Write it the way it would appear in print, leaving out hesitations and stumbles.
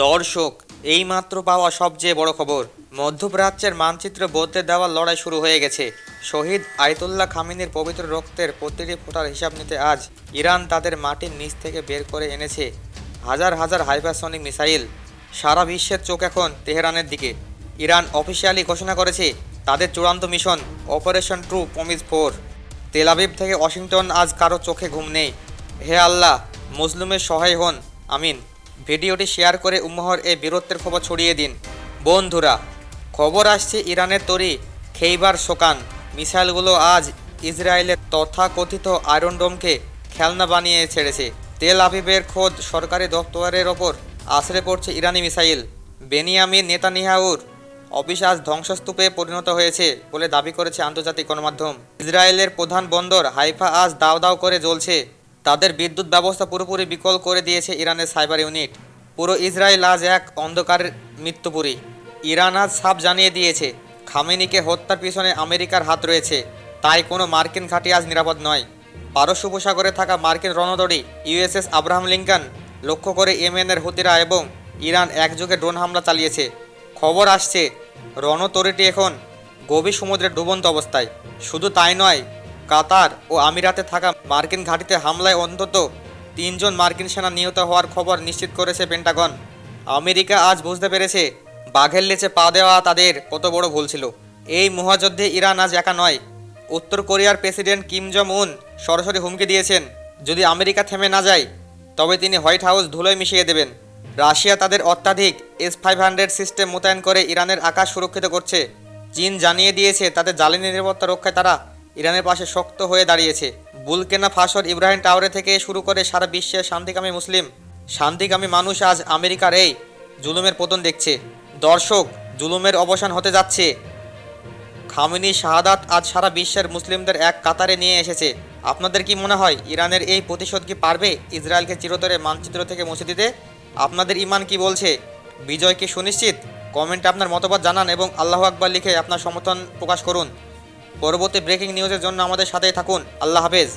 দর্শক, এইমাত্র পাওয়া সবচেয়ে বড় খবর, মধ্যপ্রাচ্যের মানচিত্র বদলে দেওয়ার লড়াই শুরু হয়ে গেছে। শহীদ আয়াতুল্লাহ খামেনির পবিত্র রক্তের প্রতিটি ফোঁটার হিসাব নিতে আজ ইরান তাদের মাটির নিচ থেকে বের করে এনেছে হাজার হাজার হাইপারসনিক মিসাইল। সারা বিশ্বের চোখ এখন তেহরানের দিকে। ইরান অফিসিয়ালি ঘোষণা করেছে তাদের চূড়ান্ত mission operation true promise 4। Tel Aviv থেকে ওয়াশিংটন আজ কারো চোখে ঘুম নেই। হে আল্লাহ, মুসলিমের সহায় হন, আমিন। ভিডিওটি শেয়ার করে উম্মাহর এই বীরত্বের খবর ছড়িয়ে দিন। বন্ধুরা, খবর আসছে ইরানের তৈরি খেইবার শোকান মিসাইলগুলো আজ ইসরায়েলের তথাকথিত আয়রন ডোমকে খেলনা বানিয়ে ছেড়েছে। তেল আবিবের খোদ সরকারি দপ্তরের ওপর আছড়ে পড়ছে ইরানি মিসাইল। বেনিয়ামিন নেতানিয়াহুর অফিস আজ ধ্বংসস্তূপে পরিণত হয়েছে বলে দাবি করেছে আন্তর্জাতিক গণমাধ্যম। ইসরায়েলের প্রধান বন্দর হাইফা আজ দাও দাও করে জ্বলছে। তাদের বিদ্যুৎ ব্যবস্থা পুরোপুরি বিকল করে দিয়েছে ইরানের সাইবার ইউনিট। পুরো ইসরায়েল আজ এক অন্ধকারের মৃত্যুপুরী। ইরান আজ সাফ জানিয়ে দিয়েছে খামেনিকে হত্যার পিছনে আমেরিকার হাত রয়েছে, তাই কোনো মার্কিন ঘাঁটি আজ নিরাপদ নয়। পারস্য উপসাগরে থাকা মার্কিন রণতরী ইউএসএস আব্রাহাম লিঙ্কন লক্ষ্য করে ইয়েমেনের হুতিরা এবং ইরান একযোগে ড্রোন হামলা চালিয়েছে। খবর আসছে রণতরীটি এখন গভীর সমুদ্রে ডুবন্ত অবস্থায়। শুধু তাই নয়, কাতার ও আমিরাতে থাকা মার্কিন ঘাঁটিতে হামলায় অন্তত 3 জন মার্কিন সেনা নিহত হওয়ার খবর নিশ্চিত করেছে পেন্টাগন। আমেরিকা আজ বুঝতে পেরেছে বাঘের লেচে পা দেওয়া তাদের কত বড় ভুল ছিল। এই মহাযুদ্ধে ইরান আজ একা নয়। উত্তর কোরিয়ার প্রেসিডেন্ট কিম জং উন সরাসরি হুমকি দিয়েছেন যদি আমেরিকা থেমে না যায় তবে তিনি হোয়াইট হাউস ধুলোয় মিশিয়ে দেবেন। রাশিয়া তাদের অত্যাধিক S-500 সিস্টেম মোতায়েন করে ইরানের আকাশ সুরক্ষিত করছে। চীন জানিয়ে দিয়েছে তাদের জ্বালানি নিরাপত্তা রক্ষায় তারা ইরানের পাশে শক্ত হয়ে দাঁড়িয়েছে। বুলকেনা ফাসোর ইব্রাহিম টাওয়ারে থেকে শুরু করে সারা বিশ্বের শান্তিকামী মানুষ আজ আমেরিকার এই জুলুমের পতন দেখছে। দর্শক, জুলুমের অবসান হতে যাচ্ছে। খামেনি শাহাদাত আজ সারা বিশ্বের মুসলিমদের এক কাতারে নিয়ে এসেছে। আপনাদের কি মনে হয় ইরানের এই প্রতিশোধ কি পারবে ইসরায়েলকে চিরতরে মানচিত্র থেকে মুছে দিতে? আপনাদের ঈমান কি বলছে? বিজয় কি সুনিশ্চিত? কমেন্টে আপনার মতামত জানান এবং আল্লাহু আকবার লিখে আপনার সমর্থন প্রকাশ করুন। পরবর্তী ব্রেকিং নিউজের জন্য আমাদের সাথেই থাকুন। আল্লাহ হাফেজ।